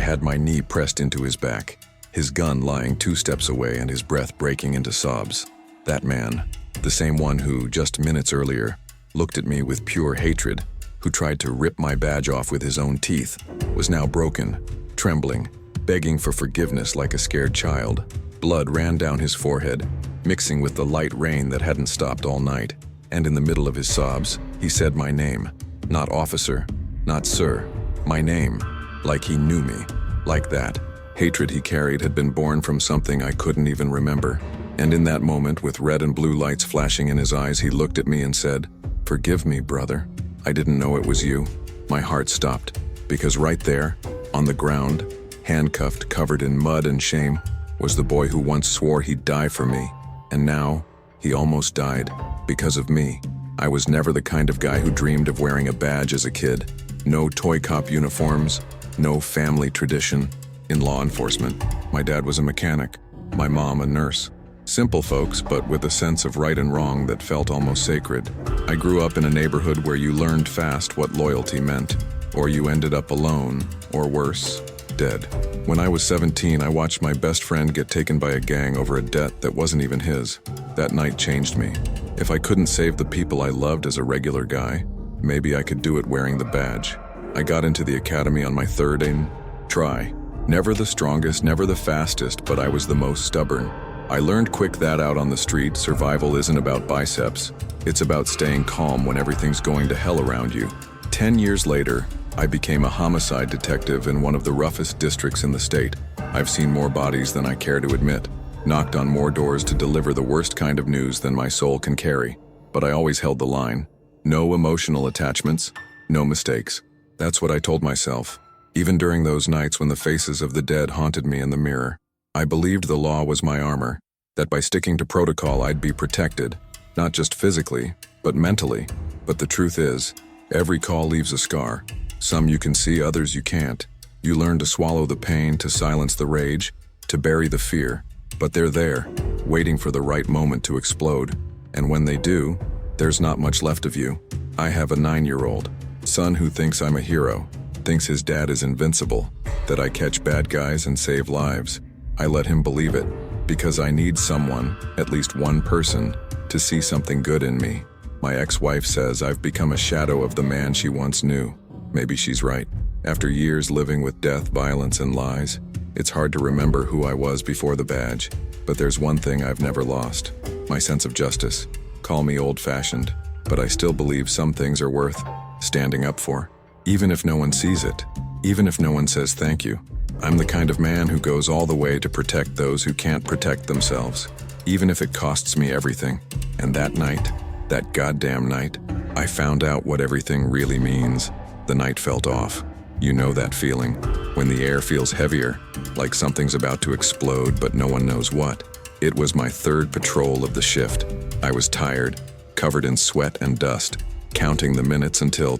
had my knee pressed into his back, his gun lying 2 steps away and his breath breaking into sobs. That man, the same one who, just minutes earlier, looked at me with pure hatred, who tried to rip my badge off with his own teeth, was now broken, trembling, begging for forgiveness like a scared child. Blood ran down his forehead, mixing with the light rain that hadn't stopped all night, and in the middle of his sobs, he said my name. Not officer, not sir, my name, like he knew me, like that. Hatred he carried had been born from something I couldn't even remember. And in that moment, with red and blue lights flashing in his eyes, he looked at me and said, "Forgive me, brother. I didn't know it was you." My heart stopped, because right there, on the ground, handcuffed, covered in mud and shame, was the boy who once swore he'd die for me. And now, he almost died, because of me. I was never the kind of guy who dreamed of wearing a badge as a kid. No toy cop uniforms, no family tradition. In law enforcement, my dad was a mechanic, my mom a nurse. Simple folks, but with a sense of right and wrong that felt almost sacred. I grew up in a neighborhood where you learned fast what loyalty meant, or you ended up alone, or worse, dead. When I was 17, I watched my best friend get taken by a gang over a debt that wasn't even his. That night changed me. If I couldn't save the people I loved as a regular guy, maybe I could do it wearing the badge. I got into the academy on my third try. Never the strongest, never the fastest, but I was the most stubborn. I learned quick that out on the street, survival isn't about biceps. It's about staying calm when everything's going to hell around you. 10 years later, I became a homicide detective in one of the roughest districts in the state. I've seen more bodies than I care to admit, knocked on more doors to deliver the worst kind of news than my soul can carry. But I always held the line. No emotional attachments, no mistakes. That's what I told myself. Even during those nights when the faces of the dead haunted me in the mirror, I believed the law was my armor, that by sticking to protocol I'd be protected, not just physically, but mentally. But the truth is, every call leaves a scar. Some you can see, others you can't. You learn to swallow the pain, to silence the rage, to bury the fear. But they're there, waiting for the right moment to explode. And when they do, there's not much left of you. I have a 9-year-old son who thinks I'm a hero, thinks his dad is invincible, that I catch bad guys and save lives. I let him believe it, because I need someone, at least one person, to see something good in me. My ex-wife says I've become a shadow of the man she once knew. Maybe she's right. After years living with death, violence, and lies, it's hard to remember who I was before the badge. But there's one thing I've never lost: my sense of justice. Call me old-fashioned, but I still believe some things are worth standing up for. Even if no one sees it, even if no one says thank you. I'm the kind of man who goes all the way to protect those who can't protect themselves, even if it costs me everything. And that night, that goddamn night, I found out what everything really means. The night felt off. You know that feeling, when the air feels heavier, like something's about to explode but no one knows what. It was my third patrol of the shift. I was tired, covered in sweat and dust, counting the minutes until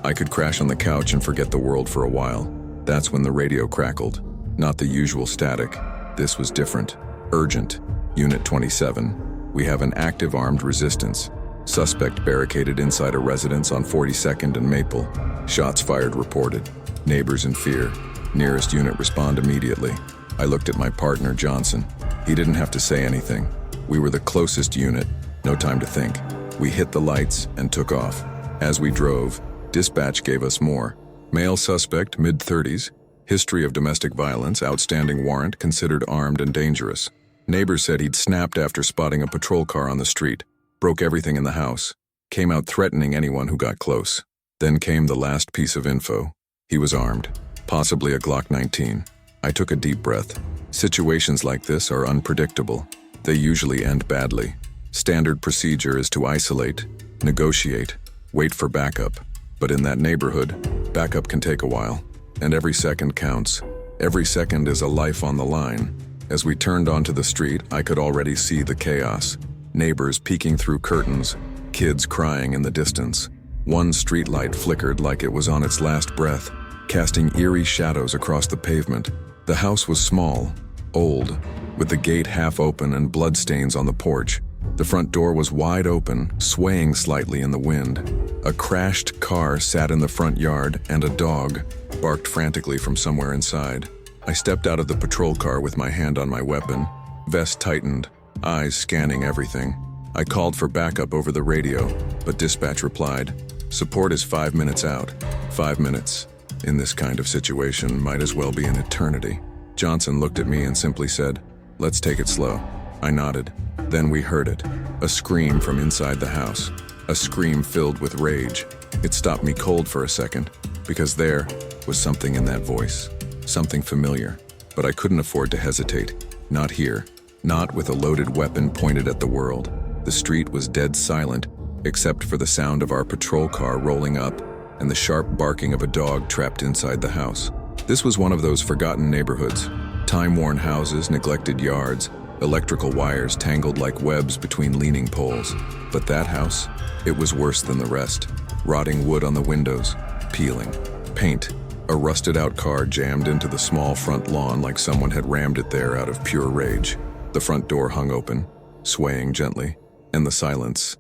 I could crash on the couch and forget the world for a while. That's when the radio crackled. Not the usual static. This was different. Urgent. Unit 27. We have an active armed resistance. Suspect barricaded inside a residence on 42nd and Maple. Shots fired reported. Neighbors in fear. Nearest unit respond immediately. I looked at my partner, Johnson. He didn't have to say anything. We were the closest unit. No time to think. We hit the lights and took off. As we drove, dispatch gave us more. Male suspect, mid-30s. History of domestic violence, outstanding warrant, considered armed and dangerous. Neighbors said he'd snapped after spotting a patrol car on the street. Broke everything in the house. Came out threatening anyone who got close. Then came the last piece of info. He was armed. Possibly a Glock 19. I took a deep breath. Situations like this are unpredictable. They usually end badly. Standard procedure is to isolate, negotiate, wait for backup. But in that neighborhood, backup can take a while. And every second counts. Every second is a life on the line. As we turned onto the street, I could already see the chaos. Neighbors peeking through curtains, kids crying in the distance. One streetlight flickered like it was on its last breath, casting eerie shadows across the pavement. The house was small, old, with the gate half open and bloodstains on the porch. The front door was wide open, swaying slightly in the wind. A crashed car sat in the front yard, and a dog barked frantically from somewhere inside. I stepped out of the patrol car with my hand on my weapon, vest tightened, eyes scanning everything. I called for backup over the radio, but dispatch replied, "Support is 5 minutes out." 5 minutes, in this kind of situation, might as well be an eternity. Johnson looked at me and simply said, "Let's take it slow." I nodded. Then we heard it, a scream from inside the house, a scream filled with rage. It stopped me cold for a second, because there was something in that voice, something familiar, but I couldn't afford to hesitate. Not here, not with a loaded weapon pointed at the world. The street was dead silent, except for the sound of our patrol car rolling up and the sharp barking of a dog trapped inside the house. This was one of those forgotten neighborhoods, time-worn houses, neglected yards, electrical wires tangled like webs between leaning poles. But that house, it was worse than the rest. Rotting wood on the windows, peeling, paint, a rusted-out car jammed into the small front lawn like someone had rammed it there out of pure rage. The front door hung open, swaying gently, and the silence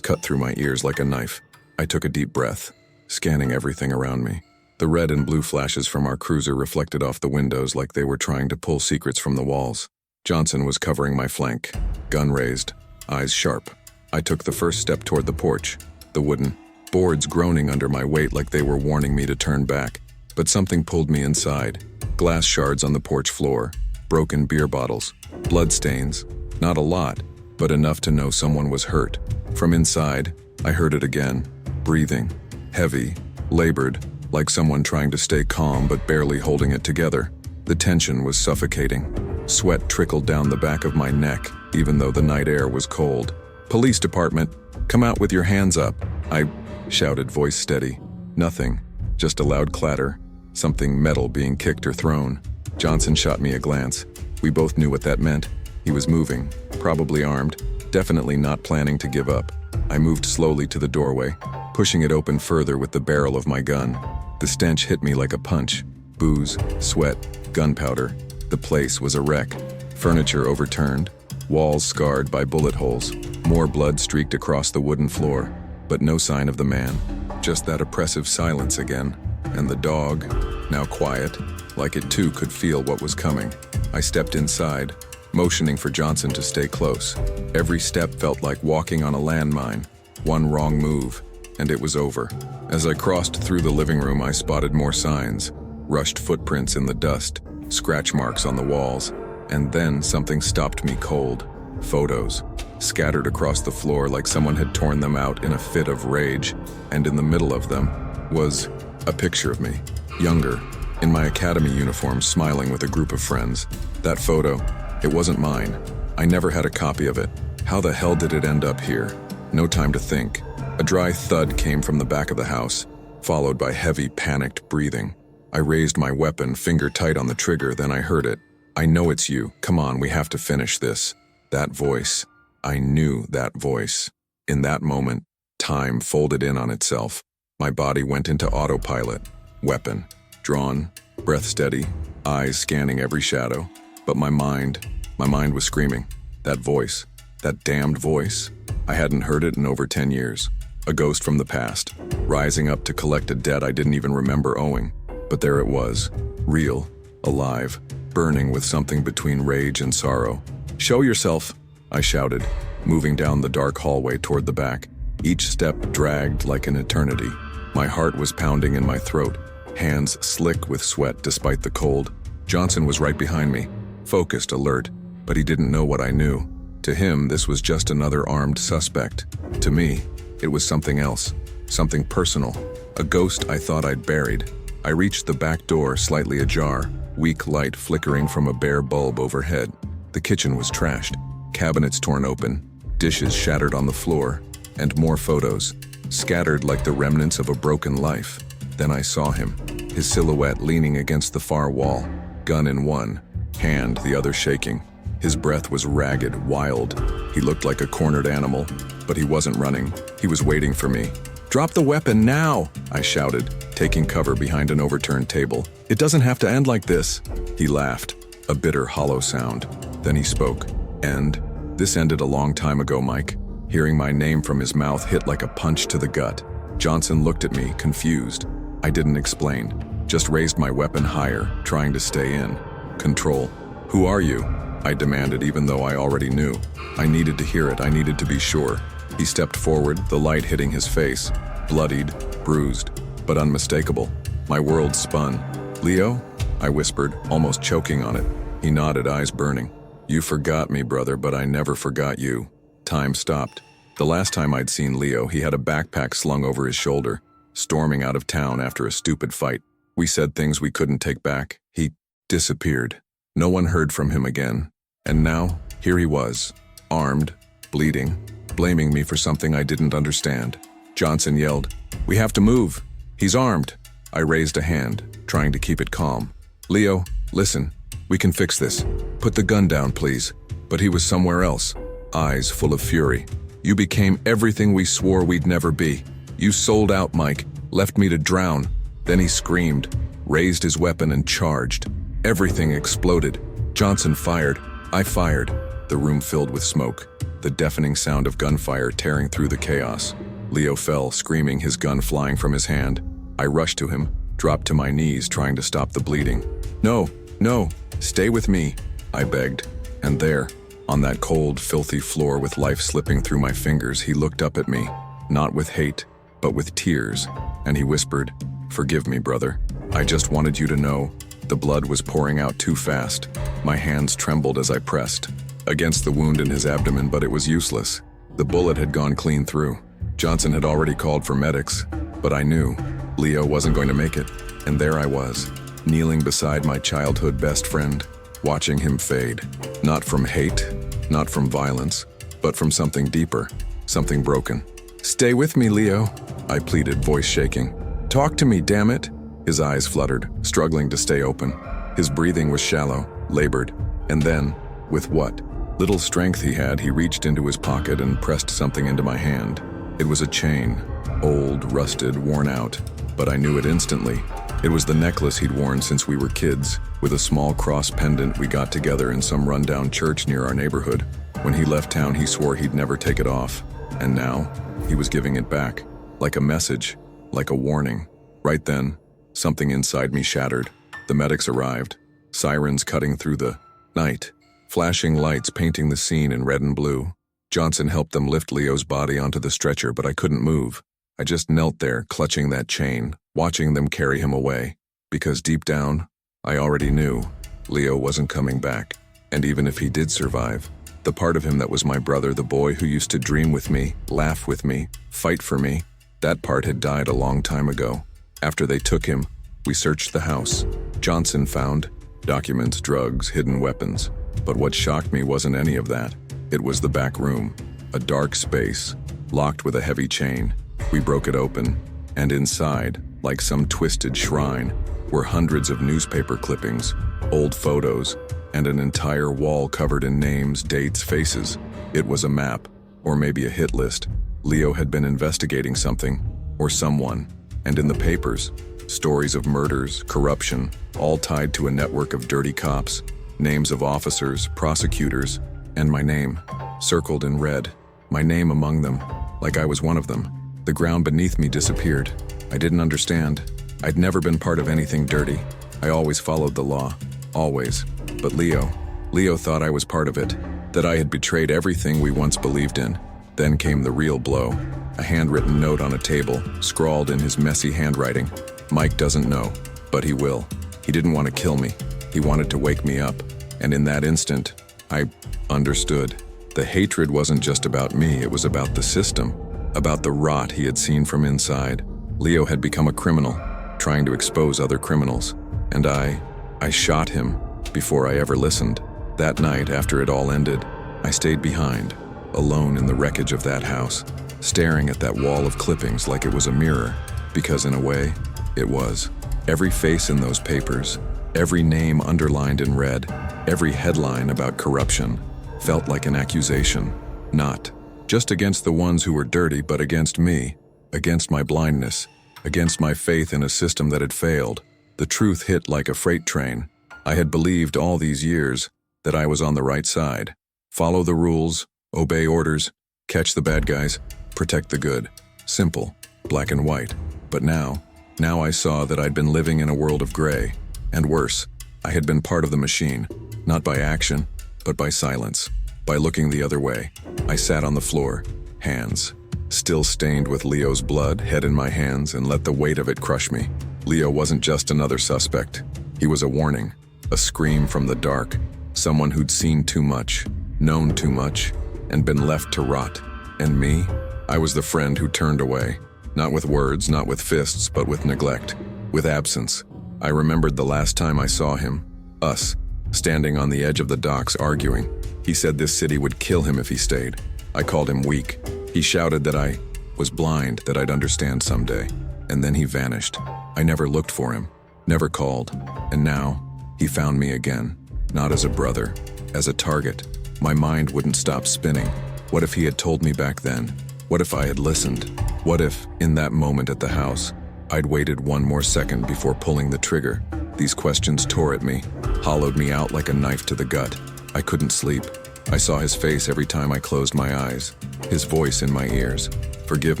cut through my ears like a knife. I took a deep breath, scanning everything around me. The red and blue flashes from our cruiser reflected off the windows like they were trying to pull secrets from the walls. Johnson was covering my flank, gun raised, eyes sharp. I took the first step toward the porch, the wooden boards groaning under my weight like they were warning me to turn back. But something pulled me inside. Glass shards on the porch floor, broken beer bottles, blood stains. Not a lot, but enough to know someone was hurt. From inside, I heard it again, breathing, heavy, labored, like someone trying to stay calm but barely holding it together. The tension was suffocating. Sweat trickled down the back of my neck, even though the night air was cold. "Police department, come out with your hands up," I shouted, voice steady. Nothing, just a loud clatter, something metal being kicked or thrown. Johnson shot me a glance. We both knew what that meant. He was moving, probably armed, definitely not planning to give up. I moved slowly to the doorway, pushing it open further with the barrel of my gun. The stench hit me like a punch. Booze, sweat, gunpowder. The place was a wreck. Furniture overturned, walls scarred by bullet holes. More blood streaked across the wooden floor, but no sign of the man. Just that oppressive silence again. And the dog, now quiet, like it too could feel what was coming. I stepped inside, motioning for Johnson to stay close. Every step felt like walking on a landmine. One wrong move, and it was over. As I crossed through the living room, I spotted more signs. Rushed footprints in the dust, scratch marks on the walls, and then something stopped me cold. Photos, scattered across the floor like someone had torn them out in a fit of rage, and in the middle of them was a picture of me, younger, in my academy uniform, smiling with a group of friends. That photo, it wasn't mine. I never had a copy of it. How the hell did it end up here? No time to think. A dry thud came from the back of the house, followed by heavy, panicked breathing. I raised my weapon, finger tight on the trigger, then I heard it. "I know it's you. Come on, we have to finish this." That voice. I knew that voice. In that moment, time folded in on itself. My body went into autopilot. Weapon drawn, breath steady, eyes scanning every shadow. But my mind was screaming. That voice, that damned voice. I hadn't heard it in over 10 years. A ghost from the past, rising up to collect a debt I didn't even remember owing. But there it was, real, alive, burning with something between rage and sorrow. "Show yourself," I shouted, moving down the dark hallway toward the back. Each step dragged like an eternity. My heart was pounding in my throat, hands slick with sweat despite the cold. Johnson was right behind me, focused, alert, but he didn't know what I knew. To him, this was just another armed suspect. To me, it was something else, something personal, a ghost I thought I'd buried. I reached the back door, slightly ajar, weak light flickering from a bare bulb overhead. The kitchen was trashed, cabinets torn open, dishes shattered on the floor, and more photos, scattered like the remnants of a broken life. Then I saw him, his silhouette leaning against the far wall, gun in one, hand the other shaking. His breath was ragged, wild. He looked like a cornered animal, but he wasn't running. He was waiting for me. "Drop the weapon now!" I shouted, taking cover behind an overturned table. "It doesn't have to end like this." He laughed, a bitter, hollow sound. Then he spoke. "End? This ended a long time ago, Mike. Hearing my name from his mouth hit like a punch to the gut. Johnson looked at me, confused. I didn't explain, just raised my weapon higher, trying to stay in. Control. Who are you? I demanded, even though I already knew. I needed to hear it, I needed to be sure. He stepped forward, the light hitting his face. Bloodied, bruised, but unmistakable. My world spun. Leo? I whispered, almost choking on it. He nodded, eyes burning. You forgot me, brother, but I never forgot you. Time stopped. The last time I'd seen Leo, he had a backpack slung over his shoulder, storming out of town after a stupid fight. We said things we couldn't take back. He disappeared. No one heard from him again. And now, here he was, armed, bleeding, blaming me for something I didn't understand. Johnson yelled, "We have to move. He's armed." I raised a hand, trying to keep it calm. "Leo, listen. We can fix this. Put the gun down, please." But he was somewhere else, eyes full of fury. "You became everything we swore we'd never be. You sold out, Mike, left me to drown." Then he screamed, raised his weapon and charged. Everything exploded. Johnson fired. I fired. The room filled with smoke, the deafening sound of gunfire tearing through the chaos. Leo fell, screaming, his gun flying from his hand. I rushed to him, dropped to my knees, trying to stop the bleeding. "No, no, stay with me," I begged. And there, on that cold, filthy floor with life slipping through my fingers, he looked up at me, not with hate, but with tears, and he whispered, "Forgive me, brother. I just wanted you to know." The blood was pouring out too fast. My hands trembled as I pressed against the wound in his abdomen, but it was useless. The bullet had gone clean through. Johnson had already called for medics, but I knew Leo wasn't going to make it. And there I was, kneeling beside my childhood best friend, watching him fade. Not from hate, not from violence, but from something deeper, something broken. "Stay with me, Leo," I pleaded, voice shaking. "Talk to me, damn it." His eyes fluttered, struggling to stay open. His breathing was shallow, labored. And then, with what little strength he had, he reached into his pocket and pressed something into my hand. It was a chain, old, rusted, worn out, but I knew it instantly. It was the necklace he'd worn since we were kids, with a small cross pendant we got together in some rundown church near our neighborhood. When he left town, he swore he'd never take it off. And now, he was giving it back, like a message, like a warning. Right then, something inside me shattered. The medics arrived, sirens cutting through the night, flashing lights painting the scene in red and blue. Johnson helped them lift Leo's body onto the stretcher, but I couldn't move. I just knelt there, clutching that chain, watching them carry him away. Because deep down, I already knew Leo wasn't coming back. And even if he did survive, the part of him that was my brother, the boy who used to dream with me, laugh with me, fight for me, that part had died a long time ago. After they took him, we searched the house. Johnson found documents, drugs, hidden weapons. But what shocked me wasn't any of that. It was the back room, a dark space, locked with a heavy chain. We broke it open, and inside, like some twisted shrine, were hundreds of newspaper clippings, old photos, and an entire wall covered in names, dates, faces. It was a map, or maybe a hit list. Leo had been investigating something, or someone. And in the papers, stories of murders, corruption, all tied to a network of dirty cops, names of officers, prosecutors, and my name, circled in red. My name among them, like I was one of them. The ground beneath me disappeared. I didn't understand. I'd never been part of anything dirty. I always followed the law. Always. But Leo thought I was part of it, that I had betrayed everything we once believed in. Then came the real blow. A handwritten note on a table, scrawled in his messy handwriting. "Mike doesn't know, but he will. He didn't want to kill me. He wanted to wake me up." And in that instant, I understood. The hatred wasn't just about me, it was about the system, about the rot he had seen from inside. Leo had become a criminal, trying to expose other criminals. And I shot him before I ever listened. That night, after it all ended, I stayed behind, alone in the wreckage of that house, staring at that wall of clippings like it was a mirror, because in a way, it was. Every face in those papers, every name underlined in red, every headline about corruption, felt like an accusation, not just against the ones who were dirty, but against me, against my blindness, against my faith in a system that had failed. The truth hit like a freight train. I had believed all these years that I was on the right side. Follow the rules, obey orders, catch the bad guys, protect the good. Simple, black and white. But now I saw that I'd been living in a world of gray. And worse, I had been part of the machine, not by action, but by silence. By looking the other way, I sat on the floor, hands still stained with Leo's blood, head in my hands, and let the weight of it crush me. Leo wasn't just another suspect. He was a warning, a scream from the dark, someone who'd seen too much, known too much, and been left to rot. And me? I was the friend who turned away, not with words, not with fists, but with neglect, with absence. I remembered the last time I saw him, us, standing on the edge of the docks arguing. He said this city would kill him if he stayed. I called him weak. He shouted that I was blind, that I'd understand someday. And then he vanished. I never looked for him, never called. And now, he found me again, not as a brother, as a target. My mind wouldn't stop spinning. What if he had told me back then? What if I had listened? What if, in that moment at the house, I'd waited one more second before pulling the trigger? These questions tore at me, hollowed me out like a knife to the gut. I couldn't sleep. I saw his face every time I closed my eyes, his voice in my ears. Forgive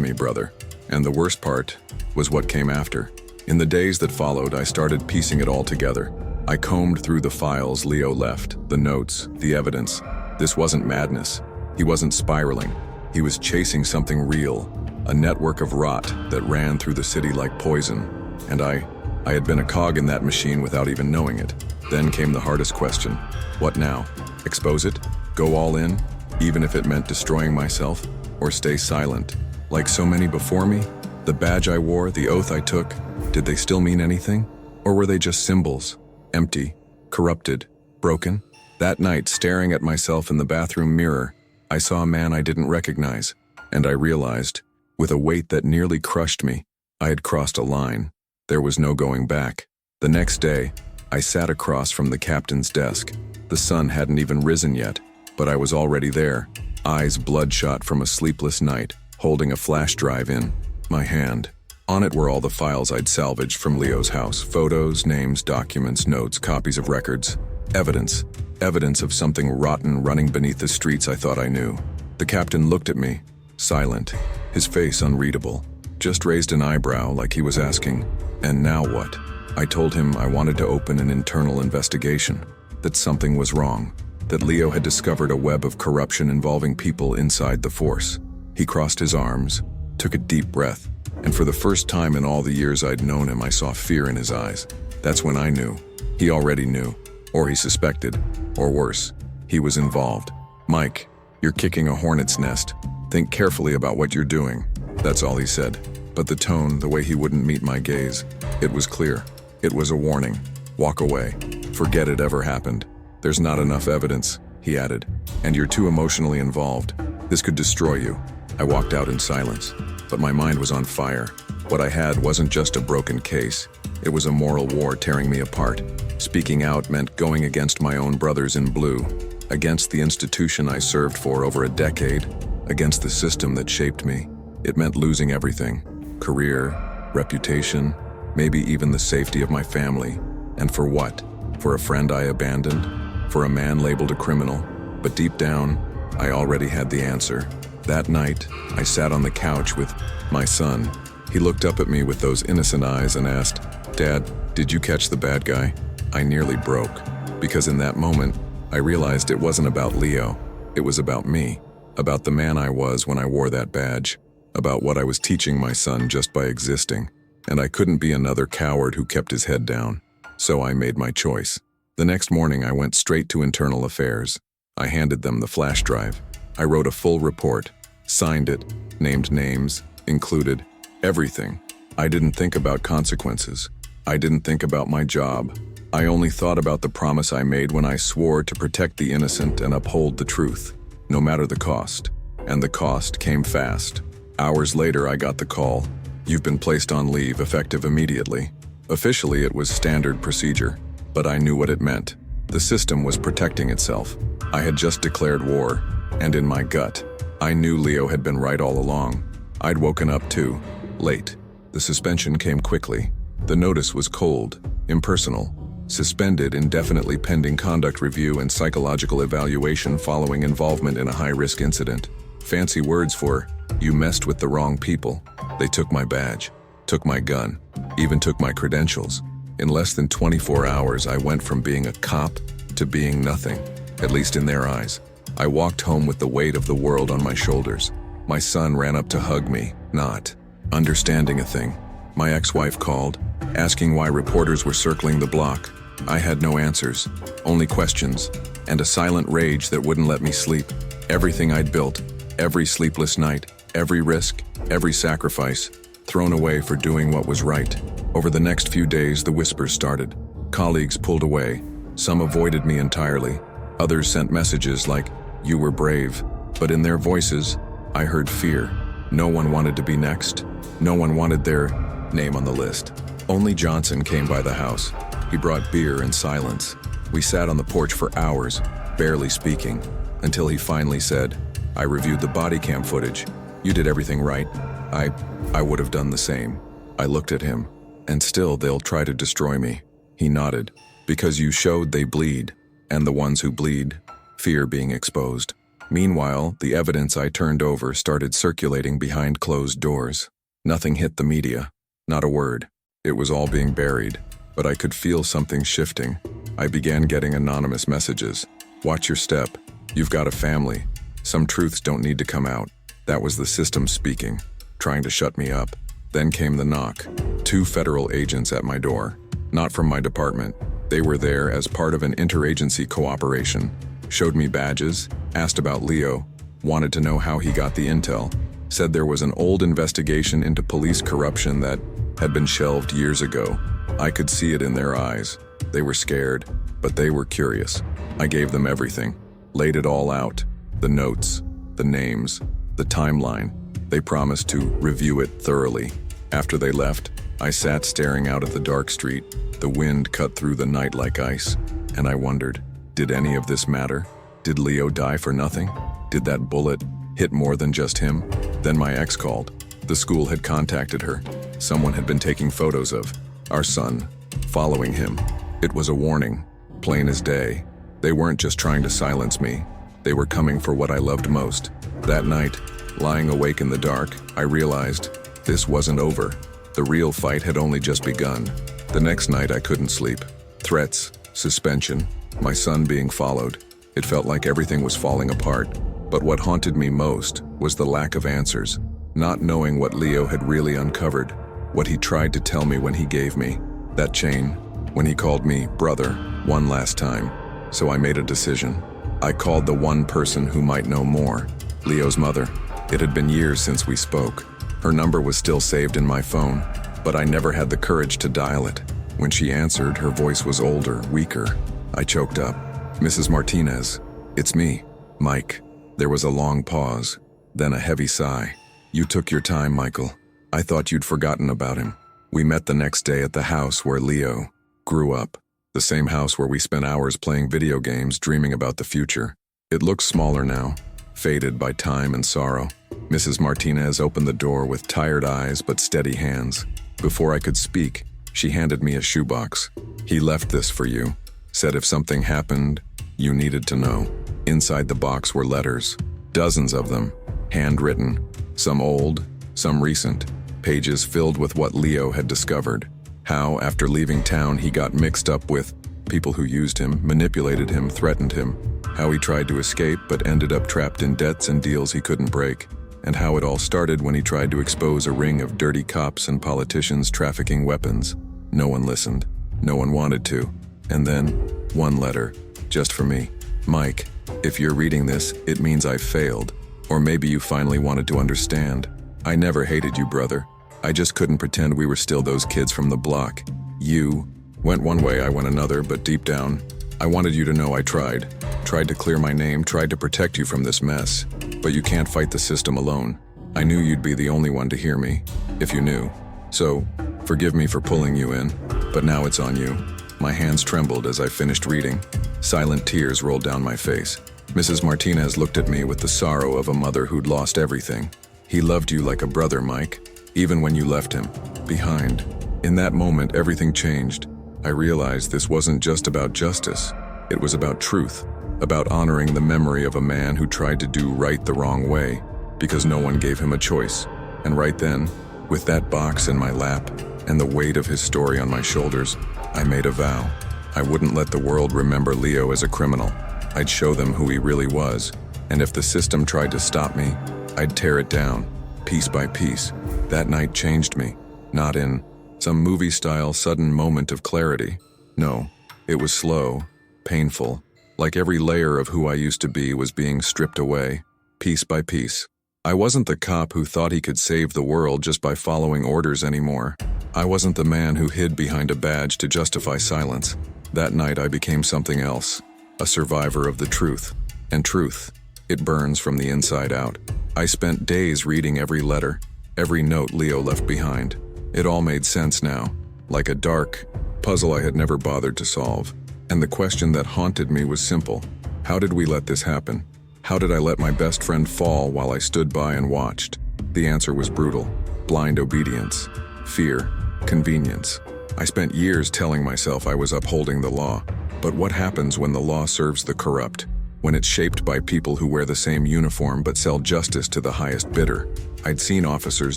me, brother. And the worst part was what came after. In the days that followed, I started piecing it all together. I combed through the files Leo left, the notes, the evidence. This wasn't madness. He wasn't spiraling. He was chasing something real, a network of rot that ran through the city like poison. And I had been a cog in that machine without even knowing it. Then came the hardest question. What now? Expose it? Go all in, even if it meant destroying myself? Or stay silent? Like so many before me, the badge I wore, the oath I took, did they still mean anything? Or were they just symbols? Empty, corrupted, broken? That night, staring at myself in the bathroom mirror, I saw a man I didn't recognize, and I realized, with a weight that nearly crushed me, I had crossed a line. There was no going back. The next day, I sat across from the captain's desk. The sun hadn't even risen yet, but I was already there, eyes bloodshot from a sleepless night, holding a flash drive in my hand. On it were all the files I'd salvaged from Leo's house. Photos, names, documents, notes, copies of records. Evidence of something rotten running beneath the streets I thought I knew. The captain looked at me, silent, his face unreadable, just raised an eyebrow like he was asking, "And now what?" I told him I wanted to open an internal investigation, that something was wrong, that Leo had discovered a web of corruption involving people inside the force. He crossed his arms, took a deep breath, and for the first time in all the years I'd known him, I saw fear in his eyes. That's when I knew. He already knew, or he suspected, or worse, he was involved. "Mike, you're kicking a hornet's nest. Think carefully about what you're doing." That's all he said. But the tone, the way he wouldn't meet my gaze, it was clear. It was a warning. Walk away. Forget it ever happened. There's not enough evidence, he added, and you're too emotionally involved. This could destroy you. I walked out in silence, but my mind was on fire. What I had wasn't just a broken case. It was a moral war tearing me apart. Speaking out meant going against my own brothers in blue, against the institution I served for over a decade, against the system that shaped me. It meant losing everything: career, reputation, maybe even the safety of my family. And for what? For a friend I abandoned? For a man labeled a criminal? But deep down, I already had the answer. That night, I sat on the couch with my son. He looked up at me with those innocent eyes and asked, "Dad, did you catch the bad guy?" I nearly broke, because in that moment, I realized it wasn't about Leo. It was about me, about the man I was when I wore that badge, about what I was teaching my son just by existing. And I couldn't be another coward who kept his head down. So I made my choice. The next morning, I went straight to Internal Affairs. I handed them the flash drive. I wrote a full report, signed it, named names, included everything. I didn't think about consequences. I didn't think about my job. I only thought about the promise I made when I swore to protect the innocent and uphold the truth, no matter the cost. And the cost came fast. Hours later, I got the call. "You've been placed on leave, effective immediately." Officially, it was standard procedure, but I knew what it meant. The system was protecting itself. I had just declared war, and in my gut, I knew Leo had been right all along. I'd woken up too, late. The suspension came quickly. The notice was cold, impersonal. suspended indefinitely pending conduct review and psychological evaluation following involvement in a high-risk incident. Fancy words for, you messed with the wrong people. They took my badge, took my gun, even took my credentials. In less than 24 hours, I went from being a cop to being nothing, at least in their eyes. I walked home with the weight of the world on my shoulders. My son ran up to hug me, not understanding a thing. My ex-wife called, asking why reporters were circling the block. I had no answers, only questions, and a silent rage that wouldn't let me sleep. Everything I'd built, every sleepless night, every risk, every sacrifice, thrown away for doing what was right. Over the next few days, the whispers started. Colleagues pulled away. Some avoided me entirely. Others sent messages like, "You were brave." But in their voices, I heard fear. No one wanted to be next. No one wanted their name on the list. Only Johnson came by the house. He brought beer and silence. We sat on the porch for hours, barely speaking, until he finally said, "I reviewed the body cam footage. You did everything right. I would have done the same." I looked at him. "And still they'll try to destroy me." He nodded. "Because you showed they bleed, and the ones who bleed fear being exposed." Meanwhile, the evidence I turned over started circulating behind closed doors. Nothing hit the media. Not a word. It was all being buried. But I could feel something shifting. I began getting anonymous messages. "Watch your step. You've got a family. Some truths don't need to come out." That was the system speaking, trying to shut me up. Then came the knock. 2 federal agents at my door. Not from my department. They were there as part of an interagency cooperation. Showed me badges, asked about Leo, wanted to know how he got the intel, said there was an old investigation into police corruption that had been shelved years ago. I could see it in their eyes. They were scared, but they were curious. I gave them everything, laid it all out, the notes, the names, the timeline. They promised to review it thoroughly. After they left, I sat staring out at the dark street. The wind cut through the night like ice, and I wondered, did any of this matter? Did Leo die for nothing? Did that bullet hit more than just him? Then my ex called. The school had contacted her. Someone had been taking photos of our son, following him. It was a warning, plain as day. They weren't just trying to silence me. They were coming for what I loved most. That night, lying awake in the dark, I realized this wasn't over. The real fight had only just begun. The next night I couldn't sleep. Threats, suspension, my son being followed. It felt like everything was falling apart. But what haunted me most was the lack of answers. Not knowing what Leo had really uncovered, what he tried to tell me when he gave me that chain, when he called me brother one last time. So I made a decision. I called the one person who might know more, Leo's mother. It had been years since we spoke. Her number was still saved in my phone, but I never had the courage to dial it. When she answered, her voice was older, weaker. I choked up. "Mrs. Martinez, it's me, Mike." There was a long pause, then a heavy sigh. "You took your time, Michael. I thought you'd forgotten about him." We met the next day at the house where Leo grew up, the same house where we spent hours playing video games, dreaming about the future. It looks smaller now, faded by time and sorrow. Mrs. Martinez opened the door with tired eyes but steady hands. Before I could speak, she handed me a shoebox. "He left this for you. Said if something happened, you needed to know." Inside the box were letters, dozens of them, handwritten, some old, some recent, pages filled with what Leo had discovered. How, after leaving town, he got mixed up with people who used him, manipulated him, threatened him. How he tried to escape but ended up trapped in debts and deals he couldn't break. And how it all started when he tried to expose a ring of dirty cops and politicians trafficking weapons. No one listened. No one wanted to. And then, one letter, just for me. "Mike, if you're reading this, it means I've failed. Or maybe you finally wanted to understand. I never hated you, brother. I just couldn't pretend we were still those kids from the block. You went one way, I went another, but deep down, I wanted you to know I tried. Tried to clear my name, tried to protect you from this mess. But you can't fight the system alone. I knew you'd be the only one to hear me, if you knew. So, forgive me for pulling you in, but now it's on you." My hands trembled as I finished reading. Silent tears rolled down my face. Mrs. Martinez looked at me with the sorrow of a mother who'd lost everything. "He loved you like a brother, Mike, even when you left him behind." In that moment, everything changed. I realized this wasn't just about justice. It was about truth, about honoring the memory of a man who tried to do right the wrong way, because no one gave him a choice. And right then, with that box in my lap and the weight of his story on my shoulders, I made a vow. I wouldn't let the world remember Leo as a criminal. I'd show them who he really was, and if the system tried to stop me, I'd tear it down, piece by piece. That night changed me, not in some movie-style sudden moment of clarity. No, it was slow, painful, like every layer of who I used to be was being stripped away, piece by piece. I wasn't the cop who thought he could save the world just by following orders anymore. I wasn't the man who hid behind a badge to justify silence. That night I became something else, a survivor of the truth. And truth, it burns from the inside out. I spent days reading every letter, every note Leo left behind. It all made sense now, like a dark puzzle I had never bothered to solve. And the question that haunted me was simple. How did we let this happen? How did I let my best friend fall while I stood by and watched? The answer was brutal. Blind obedience. Fear. Convenience. I spent years telling myself I was upholding the law. But what happens when the law serves the corrupt? When it's shaped by people who wear the same uniform but sell justice to the highest bidder? I'd seen officers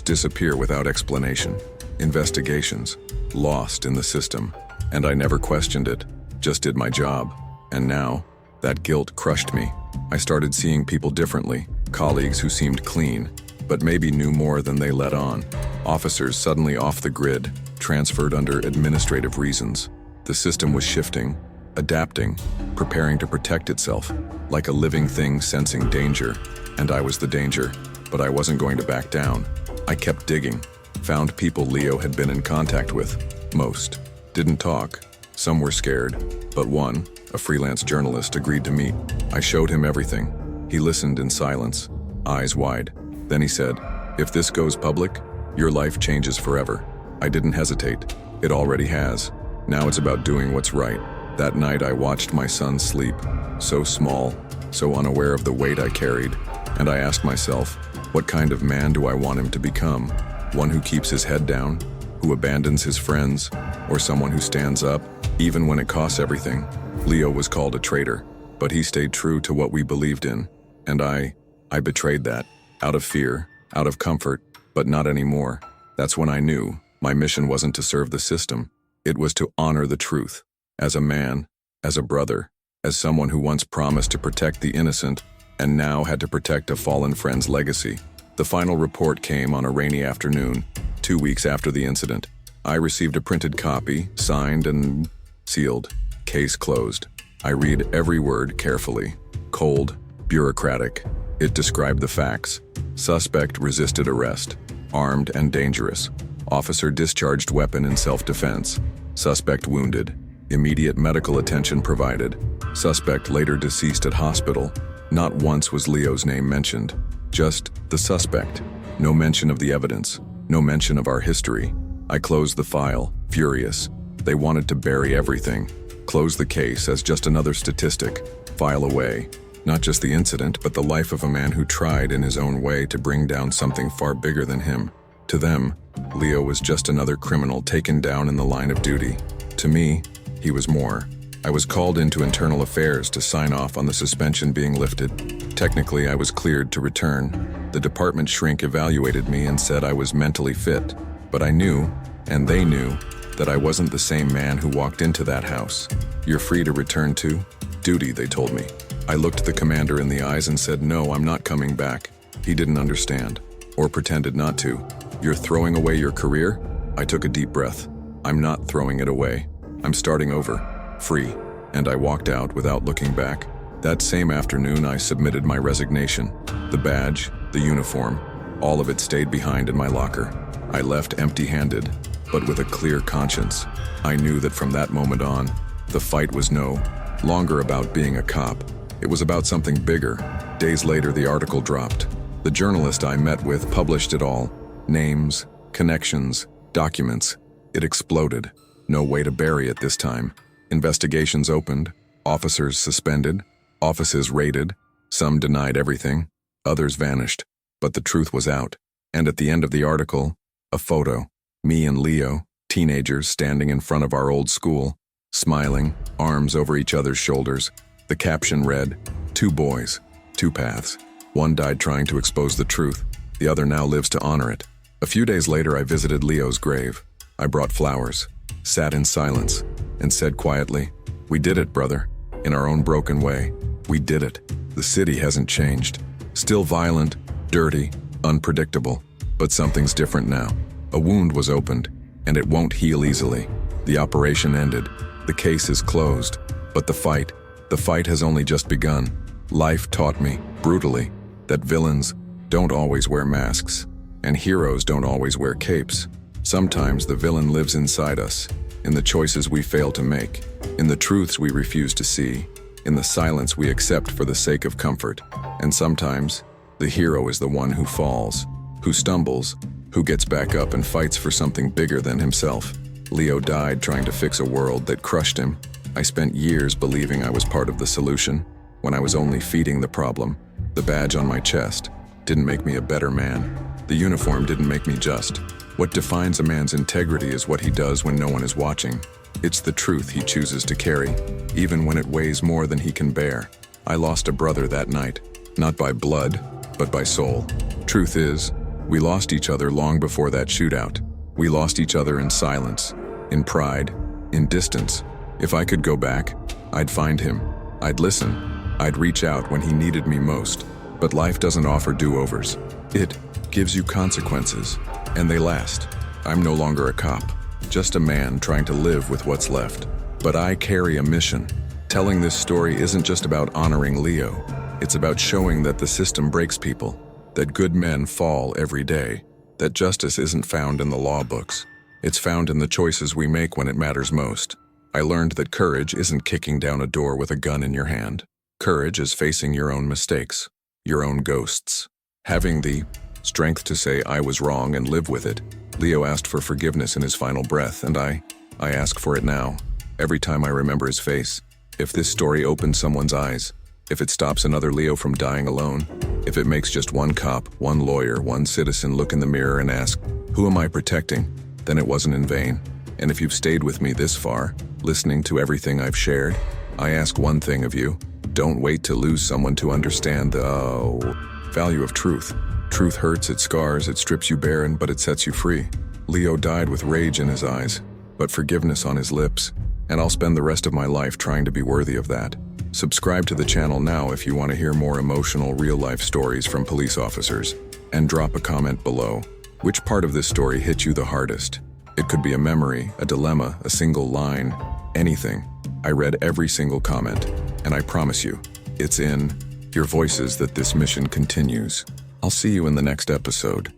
disappear without explanation. Investigations. Lost in the system. And I never questioned it. Just did my job. And now, that guilt crushed me. I started seeing people differently. Colleagues who seemed clean, but maybe knew more than they let on. Officers suddenly off the grid, transferred under administrative reasons. The system was shifting, adapting, preparing to protect itself, like a living thing sensing danger. And I was the danger, but I wasn't going to back down. I kept digging, found people Leo had been in contact with. Most didn't talk. Some were scared, but one, a freelance journalist, agreed to meet. I showed him everything. He listened in silence, eyes wide. Then he said, "If this goes public, your life changes forever." I didn't hesitate. It already has. Now it's about doing what's right. That night I watched my son sleep, so small, so unaware of the weight I carried, and I asked myself, what kind of man do I want him to become? One who keeps his head down, who abandons his friends, or someone who stands up, even when it costs everything? Leo was called a traitor, but he stayed true to what we believed in, and I betrayed that, out of fear, out of comfort, but not anymore. That's when I knew my mission wasn't to serve the system. It was to honor the truth. As a man, as a brother, as someone who once promised to protect the innocent and now had to protect a fallen friend's legacy. The final report came on a rainy afternoon, 2 weeks after the incident. I received a printed copy, signed and sealed. Case closed. I read every word carefully. Cold, bureaucratic. It described the facts. Suspect resisted arrest. Armed and dangerous. Officer discharged weapon in self-defense. Suspect wounded. Immediate medical attention provided. Suspect later deceased at hospital. Not once was Leo's name mentioned. Just the suspect. No mention of the evidence. No mention of our history. I closed the file, furious. They wanted to bury everything. Close the case as just another statistic. File away. Not just the incident, but the life of a man who tried in his own way to bring down something far bigger than him. To them, Leo was just another criminal taken down in the line of duty. To me, he was more. I was called into internal affairs to sign off on the suspension being lifted. Technically, I was cleared to return. The department shrink evaluated me and said I was mentally fit. But I knew, and they knew, that I wasn't the same man who walked into that house. "You're free to return to duty," they told me. I looked the commander in the eyes and said, "No, I'm not coming back." He didn't understand, or pretended not to. "You're throwing away your career?" I took a deep breath. "I'm not throwing it away. I'm starting over, free." And I walked out without looking back. That same afternoon, I submitted my resignation. The badge, the uniform, all of it stayed behind in my locker. I left empty-handed, but with a clear conscience. I knew that from that moment on, the fight was no longer about being a cop. It was about something bigger. Days later, the article dropped. The journalist I met with published it all. Names, connections, documents. It exploded. No way to bury it this time. Investigations opened, officers suspended, offices raided. Some denied everything, others vanished. But the truth was out. And at the end of the article, a photo. Me and Leo, teenagers standing in front of our old school. smiling, arms over each other's shoulders. The caption read, "Two boys, two paths. One died trying to expose the truth. The other now lives to honor it." A few days later, I visited Leo's grave. I brought flowers, sat in silence, and said quietly, "We did it, brother. In our own broken way, we did it. The city hasn't changed. Still violent, dirty, unpredictable. But something's different now. A wound was opened, and it won't heal easily. The operation ended. The case is closed. But the fight has only just begun. Life taught me, brutally, that villains don't always wear masks, and heroes don't always wear capes. Sometimes the villain lives inside us, in the choices we fail to make, in the truths we refuse to see, in the silence we accept for the sake of comfort. And sometimes, the hero is the one who falls, who stumbles, who gets back up and fights for something bigger than himself. Leo died trying to fix a world that crushed him. I spent years believing I was part of the solution, when I was only feeding the problem. The badge on my chest didn't make me a better man. The uniform didn't make me just. What defines a man's integrity is what he does when no one is watching. It's the truth he chooses to carry, even when it weighs more than he can bear. I lost a brother that night, not by blood, but by soul. Truth is, we lost each other long before that shootout. We lost each other in silence, in pride, in distance. If I could go back, I'd find him. I'd listen. I'd reach out when he needed me most. But life doesn't offer do-overs. It gives you consequences, and they last. I'm no longer a cop, just a man trying to live with what's left. But I carry a mission. Telling this story isn't just about honoring Leo. It's about showing that the system breaks people, that good men fall every day, that justice isn't found in the law books. It's found in the choices we make when it matters most. I learned that courage isn't kicking down a door with a gun in your hand. Courage is facing your own mistakes, your own ghosts. Having the strength to say I was wrong and live with it. Leo asked for forgiveness in his final breath, and I ask for it now, every time I remember his face. If this story opens someone's eyes, if it stops another Leo from dying alone, if it makes just one cop, one lawyer, one citizen look in the mirror and ask, who am I protecting? Then it wasn't in vain. And if you've stayed with me this far, listening to everything I've shared, I ask one thing of you. Don't wait to lose someone to understand the value of truth. Truth hurts, it scars, it strips you barren, but it sets you free. Leo died with rage in his eyes, but forgiveness on his lips, and I'll spend the rest of my life trying to be worthy of that. Subscribe to the channel now if you want to hear more emotional, real-life stories from police officers, and drop a comment below. Which part of this story hit you the hardest? It could be a memory, a dilemma, a single line, anything. I read every single comment, and I promise you, it's in your voices that this mission continues. I'll see you in the next episode.